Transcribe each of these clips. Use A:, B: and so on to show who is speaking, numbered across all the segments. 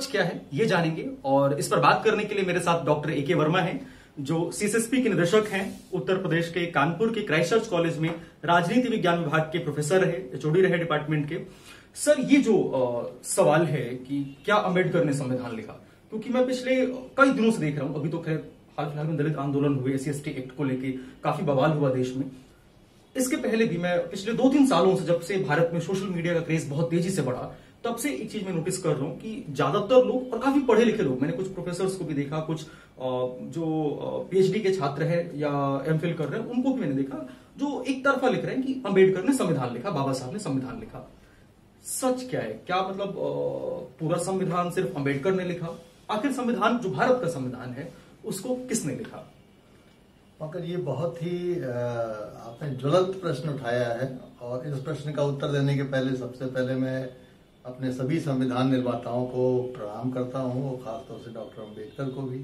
A: क्या है ये जानेंगे, और इस पर बात करने के लिए मेरे साथ डॉक्टर ए के वर्मा हैं, जो सीएसएसपी के निदेशक हैं, उत्तर प्रदेश के कानपुर के क्राइस्ट चर्च कॉलेज में राजनीति विज्ञान विभाग के प्रोफेसर रहे, एचओडी रहे डिपार्टमेंट के। सर, ये जो सवाल है कि क्या अंबेडकर ने संविधान लिखा, क्योंकि मैं पिछले कई दिनों से देख रहा हूं, अभी तो खैर हाल फिलहाल में दलित आंदोलन हुए, SC/ST एक्ट को लेके काफी बवाल हुआ देश में। इसके पहले भी मैं पिछले 2-3 सालों से, जब से भारत में सोशल मीडिया का क्रेज बहुत तेजी से बढ़ा, तब से एक चीज मैं नोटिस कर रहा हूं कि ज्यादातर लोग, और काफी पढ़े लिखे लोग, मैंने कुछ प्रोफेसर्स को भी देखा, कुछ जो PhD के छात्र हैं या MPhil कर रहे हैं, उनको भी मैंने देखा, जो एक तरफा लिख रहे हैं कि अंबेडकर ने संविधान लिखा, बाबा साहब ने संविधान लिखा। सच क्या है? क्या मतलब पूरा संविधान सिर्फ अंबेडकर ने लिखा? आखिर संविधान, जो भारत का संविधान है, उसको किसने लिखा?
B: मगर ये बहुत ही आपने ज्वलंत प्रश्न उठाया है, और इस प्रश्न का उत्तर देने के पहले सबसे पहले मैं अपने सभी संविधान निर्माताओं को प्रणाम करता हूँ, और खासतौर से डॉक्टर अम्बेडकर को भी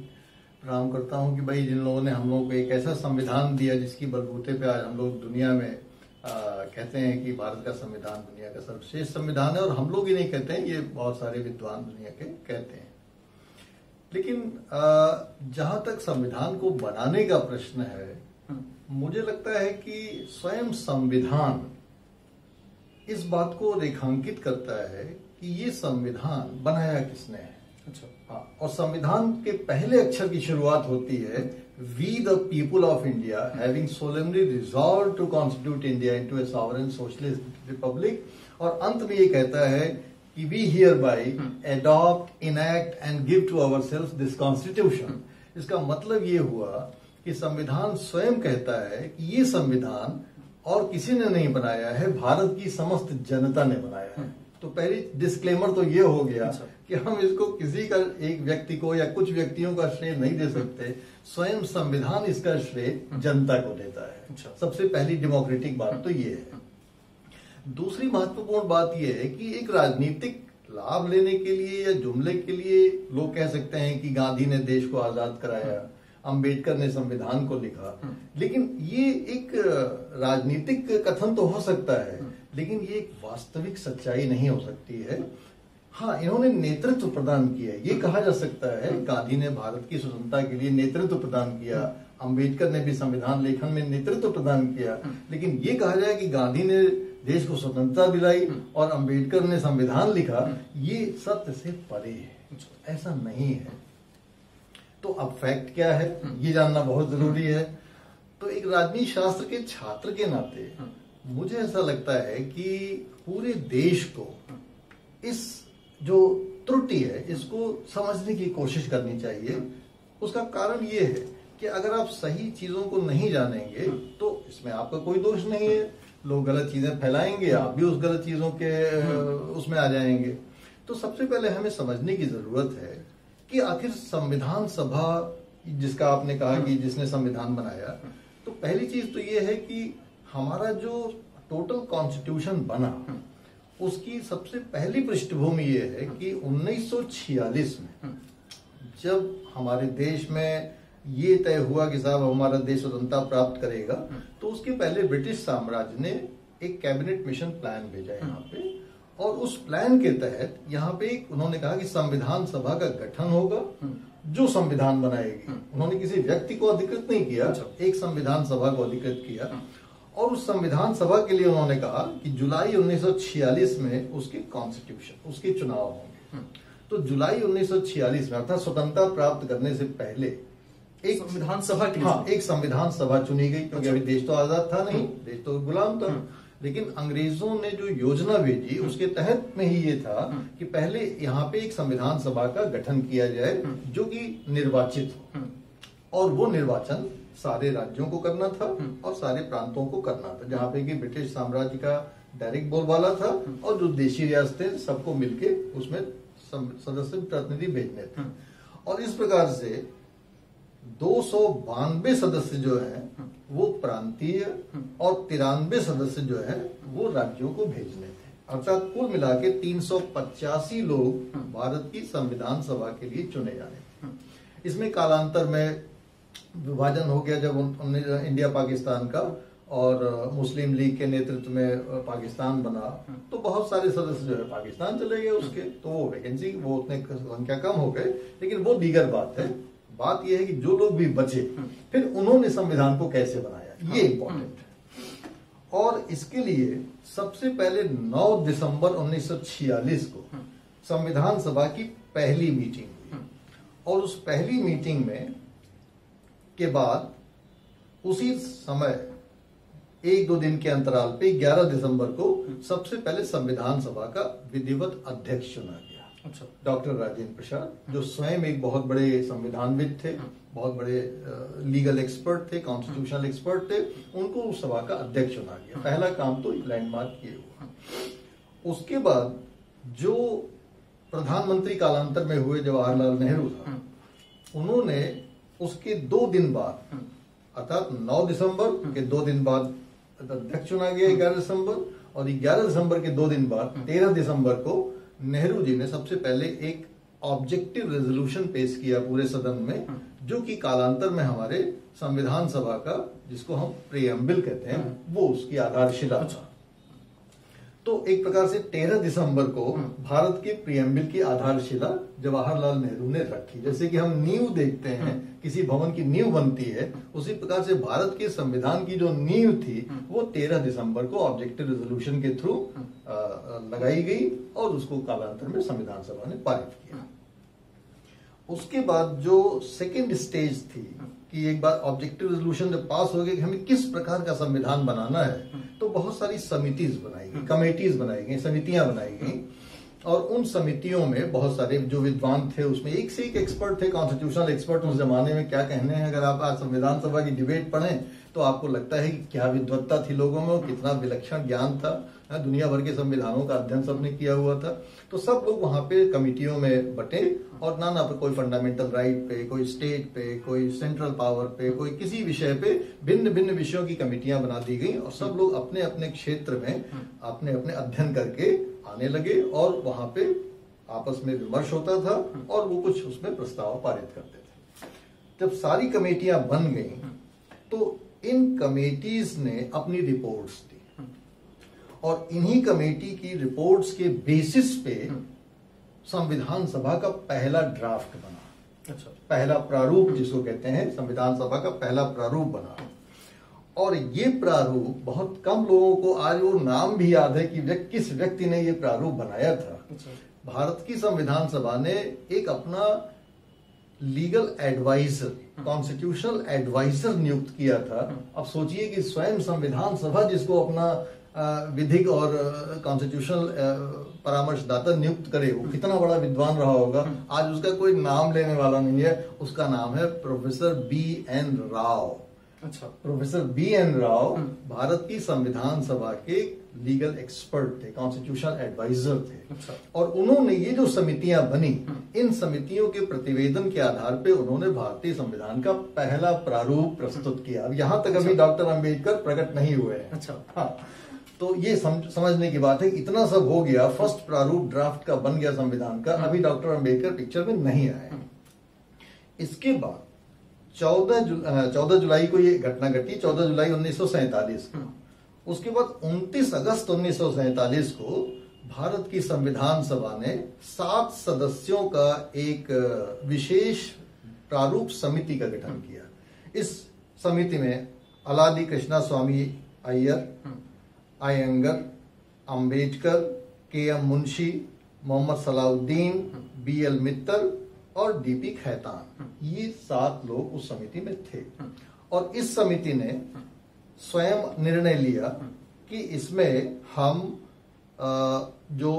B: प्रणाम करता हूँ कि भाई, जिन लोगों ने हम लोगों को एक ऐसा संविधान दिया जिसकी बलबूते पे आज हम लोग दुनिया में कहते हैं कि भारत का संविधान दुनिया का सर्वश्रेष्ठ संविधान है। और हम लोग ही नहीं कहते हैं, ये बहुत सारे विद्वान दुनिया के कहते हैं। लेकिन जहां तक संविधान को बनाने का प्रश्न है, मुझे लगता है कि स्वयं संविधान इस बात को रेखांकित करता है कि ये संविधान बनाया किसने है।
A: अच्छा।
B: हाँ, और संविधान के पहले अक्षर की शुरुआत होती है, we the people of India having solemnly resolve to constitute India into a sovereign socialist republic, और अंत में ये कहता है कि we hereby adopt, enact and give to ourselves this constitution. इसका मतलब ये हुआ कि संविधान स्वयं कहता है कि ये संविधान और किसी ने नहीं बनाया है, भारत की समस्त जनता ने बनाया है। तो पहली डिस्क्लेमर तो ये हो गया कि हम इसको किसी का, एक व्यक्ति को या कुछ व्यक्तियों का श्रेय नहीं दे सकते, स्वयं संविधान इसका श्रेय जनता को देता है। सबसे पहली डेमोक्रेटिक बात तो ये है। दूसरी महत्वपूर्ण बात यह है कि एक राजनीतिक लाभ लेने के लिए या जुमले के लिए लोग कह सकते हैं कि गांधी ने देश को आजाद कराया, अंबेडकर ने संविधान को लिखा, लेकिन ये एक राजनीतिक कथन तो हो सकता है, लेकिन ये एक वास्तविक सच्चाई नहीं हो सकती है। हाँ, इन्होंने नेतृत्व प्रदान किया, ये कहा जा सकता है। गांधी ने भारत की स्वतंत्रता के लिए नेतृत्व प्रदान किया, अंबेडकर ने भी संविधान लेखन में नेतृत्व प्रदान किया, लेकिन ये कहा जाए कि गांधी ने देश को स्वतंत्रता दिलाई और अंबेडकर ने संविधान लिखा, ये सत्य से परे है, ऐसा नहीं है। तो अब फैक्ट क्या है, ये जानना बहुत जरूरी है। तो एक राजनीति शास्त्र के छात्र के नाते मुझे ऐसा लगता है कि पूरे देश को इस जो त्रुटि है, इसको समझने की कोशिश करनी चाहिए। उसका कारण ये है कि अगर आप सही चीजों को नहीं जानेंगे तो इसमें आपका कोई दोष नहीं है। लोग गलत चीजें फैलाएंगे, आप भी उस गलत चीजों के उसमें आ जाएंगे। तो सबसे पहले हमें समझने की जरूरत है कि आखिर संविधान सभा, जिसका आपने कहा कि जिसने संविधान बनाया, तो पहली चीज तो ये है कि हमारा जो टोटल कॉन्स्टिट्यूशन बना, उसकी सबसे पहली पृष्ठभूमि ये है कि 1946 में जब हमारे देश में ये तय हुआ कि साहब हमारा देश स्वतंत्रता प्राप्त करेगा, तो उसके पहले ब्रिटिश साम्राज्य ने एक कैबिनेट मिशन प्लान भेजा यहाँ पे, और उस प्लान के तहत यहाँ पे उन्होंने कहा कि संविधान सभा का गठन होगा जो संविधान बनाएगी। उन्होंने किसी व्यक्ति को अधिकृत नहीं किया, एक संविधान सभा को अधिकृत किया, और उस संविधान सभा के लिए उन्होंने कहा कि जुलाई 1946 में उसके कॉन्स्टिट्यूशन, उसके चुनाव होंगे। तो जुलाई 1946 में, अर्थात स्वतंत्रता प्राप्त करने से पहले एक संविधान सभा की, हाँ, एक संविधान सभा चुनी गई, क्योंकि अभी देश तो आजाद था नहीं, देश तो गुलाम था। लेकिन अंग्रेजों ने जो योजना भेजी उसके तहत में ही ये था कि पहले यहाँ पे एक संविधान सभा का गठन किया जाए जो कि निर्वाचित हो, और वो निर्वाचन सारे राज्यों को करना था और सारे प्रांतों को करना था, जहाँ पे कि ब्रिटिश साम्राज्य का डायरेक्ट बोलबाला था, और जो देशी रियासतें सबको मिलके उसमें सदस्य प्रतिनिधि भेजने थे। और इस प्रकार से 292 सदस्य जो हैं वो प्रांतीय और 93 सदस्य जो हैं वो राज्यों को भेजने थे। अर्थात कुल मिला के 385 लोग भारत की संविधान सभा के लिए चुने जाने थे। इसमें कालांतर में विभाजन हो गया जब इंडिया पाकिस्तान का, और मुस्लिम लीग के नेतृत्व में पाकिस्तान बना, तो बहुत सारे सदस्य जो है पाकिस्तान चले गए उसके, तो वो वैकेंसी वो उतने संख्या कम हो गए, लेकिन वो दीगर बात है। बात यह है कि जो लोग भी बचे फिर उन्होंने संविधान को कैसे बनाया, ये इंपॉर्टेंट है। और इसके लिए सबसे पहले 9 दिसंबर 1946 को संविधान सभा की पहली मीटिंग हुई, और उस पहली मीटिंग में के बाद उसी समय 1-2 दिन के अंतराल पे 11 दिसंबर को सबसे पहले संविधान सभा का विधिवत अध्यक्ष चुना गया।
A: अच्छा।
B: डॉक्टर राजेंद्र प्रसाद, जो स्वयं एक बहुत बड़े संविधानविद थे, बहुत बड़े लीगल एक्सपर्ट थे, कॉन्स्टिट्यूशनल एक्सपर्ट थे, उनको उस सभा का अध्यक्ष चुना गया। पहला काम तो लैंडमार्क किए हुआ। उसके बाद जो प्रधानमंत्री कालांतर में हुए जवाहरलाल नेहरू था, उन्होंने उसके 2 दिन बाद, अर्थात 9 दिसंबर के 2 दिन बाद अध्यक्ष चुना गया 11 दिसंबर, और 11 दिसंबर के 2 दिन बाद 13 दिसंबर को नेहरू जी ने सबसे पहले एक ऑब्जेक्टिव रेजोल्यूशन पेश किया पूरे सदन में, जो कि कालांतर में हमारे संविधान सभा का, जिसको हम प्रीएम्बल कहते हैं, वो उसकी आधारशिला था। तो एक प्रकार से 13 दिसंबर को भारत के प्रीएम्बल की आधारशिला जवाहरलाल नेहरू ने रखी। जैसे कि हम नींव देखते हैं, किसी भवन की नींव बनती है, उसी प्रकार से भारत के संविधान की जो नींव थी वो 13 दिसंबर को ऑब्जेक्टिव रेजोल्यूशन के थ्रू लगाई गई, और उसको कालांतर में संविधान सभा ने पारित किया। उसके बाद जो सेकेंड स्टेज थी कि एक बार ऑब्जेक्टिव रेजोल्यूशन जब पास हो गया कि हमें किस प्रकार का संविधान बनाना है, तो बहुत सारी समितियां बनाई गई, कमेटीज बनाई गई, समितियां बनाई गई, और उन समितियों में बहुत सारे जो विद्वान थे, उसमें एक से एक एक्सपर्ट थे, कॉन्स्टिट्यूशनल एक्सपर्ट। उस जमाने में क्या कहने हैं, अगर आप आज संविधान सभा की डिबेट पढ़ें तो आपको लगता है कि क्या विद्वत्ता थी लोगों में, और कितना विलक्षण ज्ञान था। दुनिया भर के संविधानों का अध्ययन सबने किया हुआ था। तो सब लोग वहां पे कमिटियों में बटे, और नाना पे, कोई फंडामेंटल राइट पे, कोई स्टेट पे, कोई सेंट्रल पावर पे, कोई किसी विषय पे भिन्न भिन्न विषयों की कमिटियां बना दी गई, और सब लोग अपने अपने क्षेत्र में अपने अपने अध्ययन करके आने लगे, और वहां पे आपस में विमर्श होता था, और वो कुछ उसमें प्रस्ताव पारित करते थे। जब सारी कमेटियां बन गई तो इन कमेटीज ने अपनी रिपोर्ट्स दी, और इन्हीं कमेटी की रिपोर्ट्स के बेसिस पे संविधान सभा का पहला ड्राफ्ट बना। अच्छा। पहला प्रारूप जिसको कहते हैं, संविधान सभा का पहला प्रारूप बना। और ये प्रारूप बहुत कम लोगों को आज वो नाम भी याद है कि किस व्यक्ति ने ये प्रारूप बनाया था। अच्छा। भारत की संविधान सभा ने एक अपना लीगल एडवाइजर, कॉन्स्टिट्यूशनल एडवाइजर नियुक्त किया था। अब सोचिए कि स्वयं संविधान सभा जिसको अपना विधिक और कॉन्स्टिट्यूशनल परामर्शदाता नियुक्त करे, वो कितना बड़ा विद्वान रहा होगा। आज उसका कोई नाम लेने वाला नहीं है। उसका नाम है प्रोफेसर B.N. राव। अच्छा। Professor B.N. राव भारत की संविधान सभा के लीगल एक्सपर्ट थे, कॉन्स्टिट्यूशनल एडवाइजर थे। अच्छा। और उन्होंने ये जो समितियां बनी, इन समितियों के प्रतिवेदन के आधार पे उन्होंने भारतीय संविधान का पहला प्रारूप प्रस्तुत किया। अब यहाँ तक अभी डॉक्टर अंबेडकर प्रकट नहीं हुए हैं। अच्छा। हाँ, तो ये समझने की बात है, इतना सब हो गया, फर्स्ट प्रारूप ड्राफ्ट का बन गया संविधान का, अभी डॉक्टर अंबेडकर पिक्चर में नहीं आए। इसके बाद 14 जुलाई को ये घटना घटी, 14 जुलाई 1947 को। उसके बाद 29 अगस्त 1947 को भारत की संविधान सभा ने 7 सदस्यों का एक विशेष प्रारूप समिति का गठन किया। इस समिति में अलादी कृष्णा स्वामी अय्यर, अयंगर, अंबेडकर, के.एम. मुंशी, मोहम्मद सलाउद्दीन, B.L. मित्तल और D.P. खैतान, ये 7 लोग उस समिति में थे। और इस समिति ने स्वयं निर्णय लिया कि इसमें हम जो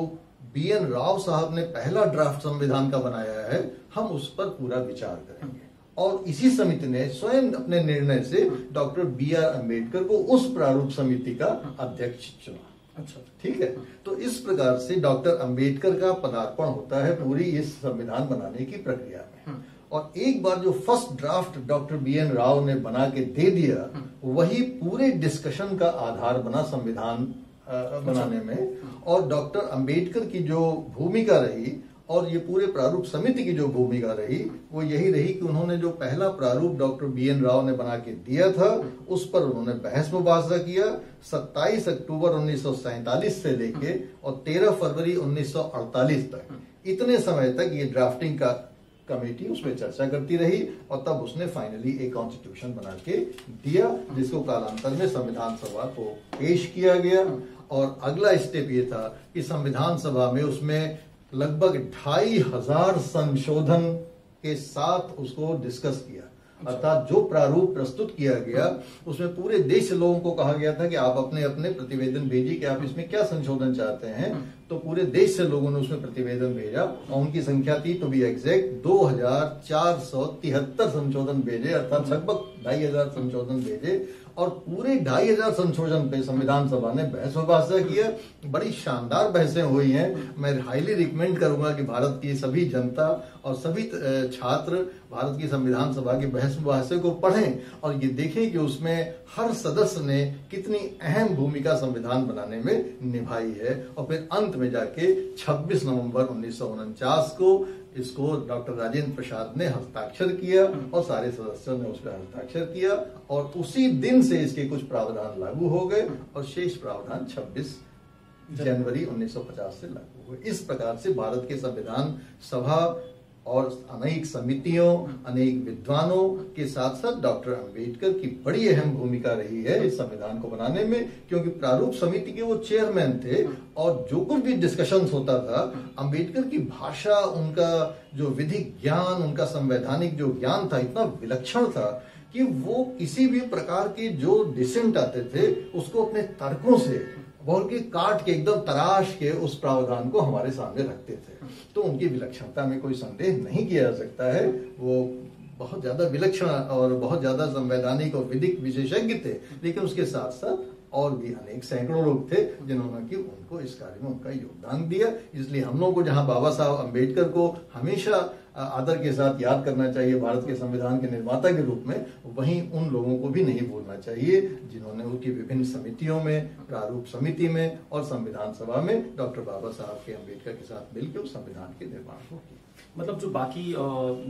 B: B.N. राव साहब ने पहला ड्राफ्ट संविधान का बनाया है, हम उस पर पूरा विचार करेंगे। और इसी समिति ने स्वयं अपने निर्णय से डॉक्टर B.R. अम्बेडकर को उस प्रारूप समिति का अध्यक्ष चुना। अच्छा। ठीक है। तो इस प्रकार से डॉक्टर अम्बेडकर का पदार्पण होता है पूरी इस संविधान बनाने की प्रक्रिया में। और एक बार जो first draft doctor B.N. Rao ने बना के दे दिया, वही पूरे डिस्कशन का आधार बना संविधान बनाने में। और डॉक्टर अम्बेडकर की जो भूमिका रही और ये पूरे प्रारूप समिति की जो भूमिका रही वो यही रही कि उन्होंने जो पहला प्रारूप डॉक्टर BN राव ने बना के दिया था उस पर उन्होंने बहस मुबाहसा किया। 27 अक्टूबर 1947 से लेके और 13 फरवरी 1948 तक, इतने समय तक ये ड्राफ्टिंग का कमेटी उस पर चर्चा करती रही और तब उसने फाइनली एक कॉन्स्टिट्यूशन बना के दिया, जिसको कालांतर में संविधान सभा को पेश किया गया। और अगला स्टेप ये था कि संविधान सभा में उसमें लगभग 2500 संशोधन के साथ उसको डिस्कस किया। अर्थात जो प्रारूप प्रस्तुत किया गया उसमें पूरे देश से लोगों को कहा गया था कि आप अपने अपने प्रतिवेदन भेजिए कि आप इसमें क्या संशोधन चाहते हैं। तो पूरे देश से लोगों ने उसमें प्रतिवेदन भेजा और उनकी संख्या थी, टू बी एग्जैक्ट, 2473 संशोधन भेजे, अर्थात लगभग 2500 संशोधन भेजे। और पूरे 2500 संशोधन पे संविधान सभा ने बहस मुबाहसा किया। बड़ी शानदार बहसें हुई हैं। मैं हाईली रिकमेंड करूंगा कि भारत की सभी जनता और सभी छात्र भारत की संविधान सभा के बहस मुबाहसे को पढ़ें और ये देखें कि उसमें हर सदस्य ने कितनी अहम भूमिका संविधान बनाने में निभाई है। और फिर अंत में जाके 26 नवंबर 1949 को इसको डॉक्टर राजेंद्र प्रसाद ने हस्ताक्षर किया और सारे सदस्यों ने उस पर हस्ताक्षर किया और उसी दिन से इसके कुछ प्रावधान लागू हो गए और शेष प्रावधान 26 जनवरी 1950 से लागू हुए। इस प्रकार से भारत के संविधान सभा और अनेक समितियों, अनेक विद्वानों के साथ साथ डॉक्टर अंबेडकर की बड़ी अहम भूमिका रही है इस संविधान को बनाने में, क्योंकि प्रारूप समिति के वो चेयरमैन थे और जो कुछ भी डिस्कशंस होता था, अंबेडकर की भाषा, उनका जो विधिक ज्ञान, उनका संवैधानिक जो ज्ञान था इतना विलक्षण था कि वो किसी भी प्रकार के जो डिसेंट आते थे उसको अपने तर्कों से बोल के काट के एकदम तराश के उस प्रावधान को हमारे सामने रखते थे। तो उनकी विलक्षणता में कोई संदेह नहीं किया जा सकता है। वो बहुत ज्यादा विलक्षण और बहुत ज्यादा संवैधानिक और विधिक विशेषज्ञ थे, लेकिन उसके साथ साथ और भी अनेक सैकड़ों लोग थे जिन्होंने कि उनको इस कार्य में उनका योगदान दिया। इसलिए हम लोगों को जहां बाबा साहब अंबेडकर को हमेशा आदर के साथ याद करना चाहिए भारत के संविधान के निर्माता के रूप में, वहीं उन लोगों को भी नहीं भूलना चाहिए जिन्होंने उनकी विभिन्न समितियों में, प्रारूप समिति में और संविधान सभा में डॉक्टर बाबा साहब के अंबेडकर के साथ मिलकर उस संविधान के निर्माण को किया।
A: मतलब जो बाकी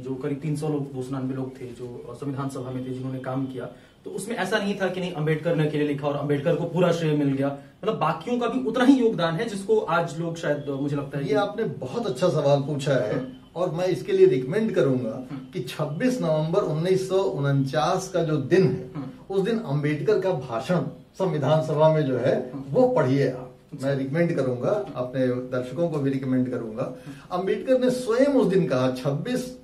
A: जो करीब 300 लोग, 299 लोग थे जो संविधान सभा में थे जिन्होंने काम किया, तो उसमें ऐसा नहीं था कि नहीं अंबेडकर ने अकेले लिखा और अंबेडकर को पूरा श्रेय मिल गया। मतलब बाकियों का भी उतना ही योगदान है जिसको आज लोग शायद, मुझे लगता है
B: ये आपने बहुत अच्छा सवाल पूछा है और मैं इसके लिए रिकमेंड करूंगा कि 26 नवंबर 1949 का जो दिन है उस दिन अंबेडकर का भाषण संविधान सभा में जो है वो पढ़िए आप। मैं रिकमेंड करूंगा, अपने दर्शकों को भी रिकमेंड करूंगा। अंबेडकर ने स्वयं उस दिन कहा, 26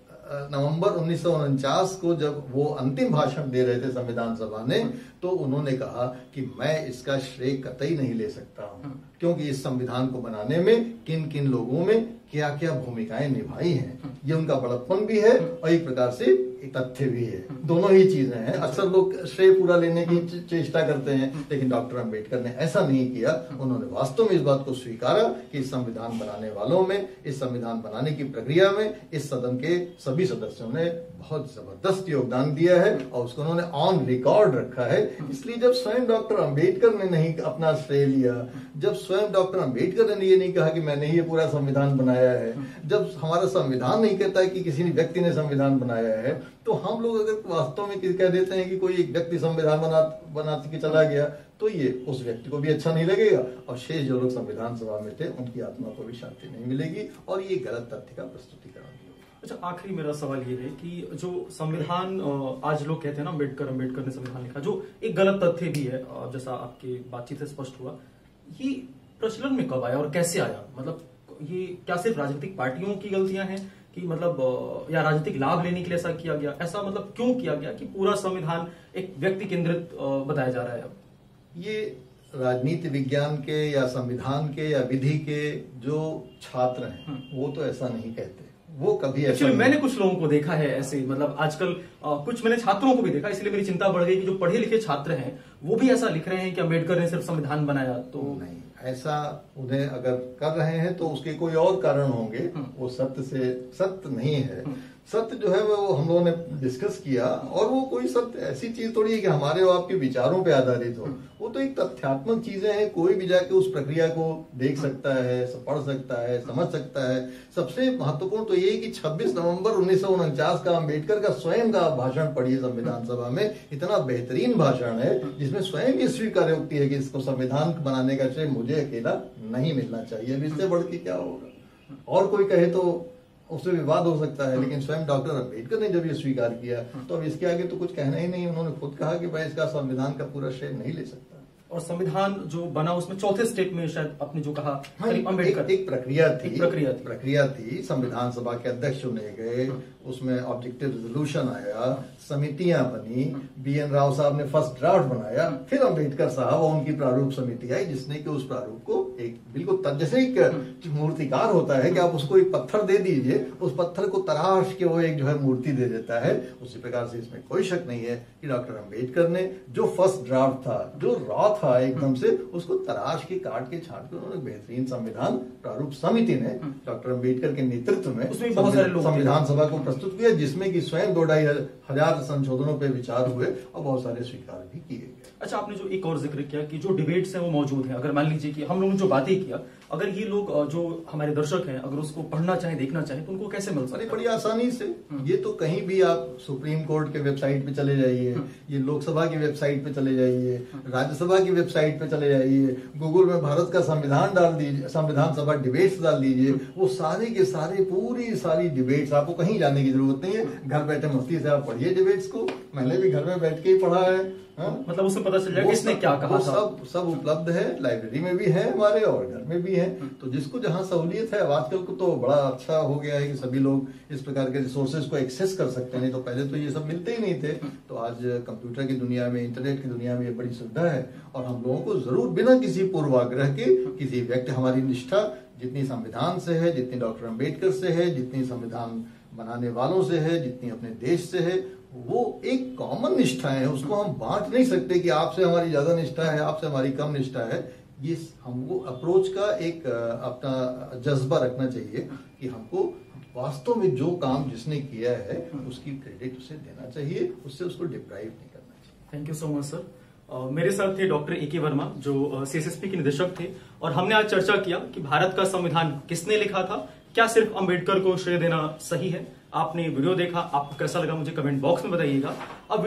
B: नवंबर 1949 को जब वो अंतिम भाषण दे रहे थे संविधान सभा ने, तो उन्होंने कहा कि मैं इसका श्रेय कतई नहीं ले सकता हूं, क्योंकि इस संविधान को बनाने में किन किन लोगों में क्या क्या भूमिकाएं निभाई हैं, ये उनका बड़प्पन भी है और एक प्रकार से तथ्य भी है। दोनों ही चीजें हैं। अक्सर लोग श्रेय पूरा लेने की चेष्टा करते हैं, लेकिन डॉक्टर अंबेडकर ने ऐसा नहीं किया। उन्होंने वास्तव में इस बात को स्वीकारा कि इस संविधान बनाने वालों में, इस संविधान बनाने की प्रक्रिया में इस सदन के सभी सदस्यों ने बहुत जबरदस्त योगदान दिया है और उसको उन्होंने ऑन रिकॉर्ड रखा है। इसलिए जब स्वयं डॉक्टर अंबेडकर ने नहीं अपना श्रेय लिया, जब स्वयं डॉक्टर अंबेडकर ने ये नहीं कहा कि मैंने ये पूरा संविधान बनाया है, जब हमारा संविधान नहीं कहता है कि किसी व्यक्ति ने संविधान बनाया है, तो हम लोग अगर वास्तव में कह देते हैं कि कोई एक व्यक्ति संविधान बना के चला गया, तो ये उस व्यक्ति को भी अच्छा नहीं लगेगा और शेष जो लोग संविधान सभा में थे उनकी आत्मा को भी शांति नहीं मिलेगी और ये गलत तथ्य का प्रस्तुतिकरण भी होगा।
A: अच्छा, आखिरी मेरा सवाल ये है कि जो संविधान आज लोग कहते हैं ना अंबेडकर ने संविधान लिखा, जो एक गलत तथ्य भी है, जैसा आपकी बातचीत से स्पष्ट हुआ, ये प्रचलन में कब आया और कैसे आया? मतलब ये क्या सिर्फ राजनीतिक पार्टियों की गलतियां हैं कि मतलब या राजनीतिक लाभ लेने के लिए ऐसा किया गया? ऐसा मतलब क्यों किया गया कि पूरा संविधान एक व्यक्ति केंद्रित बताया जा रहा है? अब
B: ये राजनीति विज्ञान के या संविधान के या विधि के जो छात्र हैं वो तो ऐसा नहीं कहते। वो कभी ऐसा
A: मैंने कुछ लोगों को देखा है ऐसे, मतलब आजकल कुछ मैंने छात्रों को भी देखा, इसलिए मेरी चिंता बढ़ गई कि जो पढ़े लिखे छात्र हैं वो भी ऐसा लिख रहे हैं कि अंबेडकर ने सिर्फ संविधान बनाया। तो
B: नहीं, ऐसा उन्हें अगर कर रहे हैं तो उसके कोई और कारण होंगे, वो सत्य नहीं है। सत्य जो है वो हम लोगों ने डिस्कस किया, और वो कोई सत्य ऐसी चीज थोड़ी है कि हमारे और आपके विचारों पे आधारित हो। वो तो एक तथ्यात्मक चीजें हैं, कोई भी जाके उस प्रक्रिया को देख सकता है, पढ़ सकता है, समझ सकता है। सबसे महत्वपूर्ण तो ये है कि 26 नवंबर 1949 का अम्बेडकर का स्वयं का भाषण पढ़िए संविधान सभा में। इतना बेहतरीन भाषण है जिसमें स्वयं ये स्वीकारोक्ति है कि इसको संविधान बनाने का श्रेय मुझे अकेला नहीं मिलना चाहिए। अब इससे बढ़ के क्या होगा? और कोई कहे तो उससे विवाद हो सकता है, लेकिन स्वयं डॉक्टर अम्बेडकर ने जब ये स्वीकार किया तो अब इसके आगे तो कुछ कहना ही नहीं। उन्होंने खुद कहा कि मैं इसका संविधान का पूरा श्रेय नहीं ले सकता।
A: और संविधान जो बना उसमें चौथे स्टेप में शायद आपने जो कहा, अम्बेडकर
B: एक प्रक्रिया थी। संविधान सभा के अध्यक्ष चुने गए, उसमें ऑब्जेक्टिव रेजोल्यूशन आया, समितियां बनी, BN राव साहब ने फर्स्ट ड्राफ्ट बनाया, फिर अम्बेडकर साहब और उनकी प्रारूप समिति आई जिसने कि उस प्रारूप को एक बिल्कुल जैसे एक मूर्तिकार होता है कि आप उसको एक पत्थर दे दीजिए, उस पत्थर को तराश के वो एक जो है मूर्ति दे देता है। उसी प्रकार से इसमें कोई शक नहीं है कि डॉक्टर अम्बेडकर ने जो फर्स्ट ड्राफ्ट था, जो रॉ था एकदम से, उसको तराश के काट के छाट के उन्होंने बेहतरीन संविधान प्रारूप समिति ने डॉक्टर अम्बेडकर के नेतृत्व में
A: उसमें बहुत सारे लोग
B: संविधान सभा को प्रस्तुत किया, जिसमें कि स्वयं 2-2.5 हजार संशोधनों पे विचार हुए और बहुत सारे स्वीकार भी किए गए।
A: अच्छा, आपने जो एक और जिक्र किया कि जो डिबेट्स हैं वो मौजूद हैं। अगर मान लीजिए कि हम लोगों ने जो बातें किया, अगर ये लोग जो हमारे दर्शक हैं अगर उसको पढ़ना चाहें, देखना चाहें, तो उनको कैसे मिल सकता है?
B: बड़ी आसानी से। ये तो कहीं भी आप सुप्रीम कोर्ट के वेबसाइट पे चले जाइए, ये लोकसभा की वेबसाइट पे चले जाइए, राज्यसभा की वेबसाइट पे चले जाइए, गूगल में भारत का संविधान डाल दीजिए, संविधान सभा डिबेट्स डाल दीजिए, वो सारे के सारे पूरी सारी डिबेट्स, आपको कहीं जाने की जरूरत नहीं है। घर बैठे मस्ती से आप पढ़िए डिबेट्स को। मैंने भी घर में बैठ के ही पढ़ा है।
A: मतलब उसमें पता चल जाएगा किसने क्या कहा था।
B: सब उपलब्ध है, लाइब्रेरी में भी है हमारे और घर में भी है। तो जिसको जहां सहूलियत है, आजकल को तो बड़ा अच्छा हो गया है कि सभी लोग इस प्रकार के रिसोर्सेज को एक्सेस कर सकते हैं। नहीं तो पहले तो ये सब मिलते ही नहीं थे। तो आज कंप्यूटर की दुनिया में, इंटरनेट की दुनिया में ये बड़ी सुविधा है। और हम लोगों को जरूर बिना किसी पूर्वाग्रह के, किसी व्यक्ति, हमारी निष्ठा जितनी संविधान से है, जितनी डॉक्टर अम्बेडकर से है, जितनी संविधान बनाने वालों से है, जितनी अपने देश से है, वो एक कॉमन निष्ठा है। उसको हम बांट नहीं सकते कि आपसे हमारी ज्यादा निष्ठा है, आपसे हमारी कम निष्ठा है। ये हमको अप्रोच का एक अपना जज्बा रखना चाहिए कि हमको वास्तव में जो काम जिसने किया है उसकी क्रेडिट उसे देना चाहिए, उससे उसको डिप्राइव नहीं करना चाहिए।
A: Thank you so much sir. मेरे साथ थे डॉक्टर AK वर्मा जो CSSP के निदेशक थे, और हमने आज चर्चा किया कि भारत का संविधान किसने लिखा था, क्या सिर्फ अम्बेडकर को श्रेय देना सही है। आपने वीडियो देखा, आपको कैसा लगा मुझे कमेंट बॉक्स में बताइएगा। अब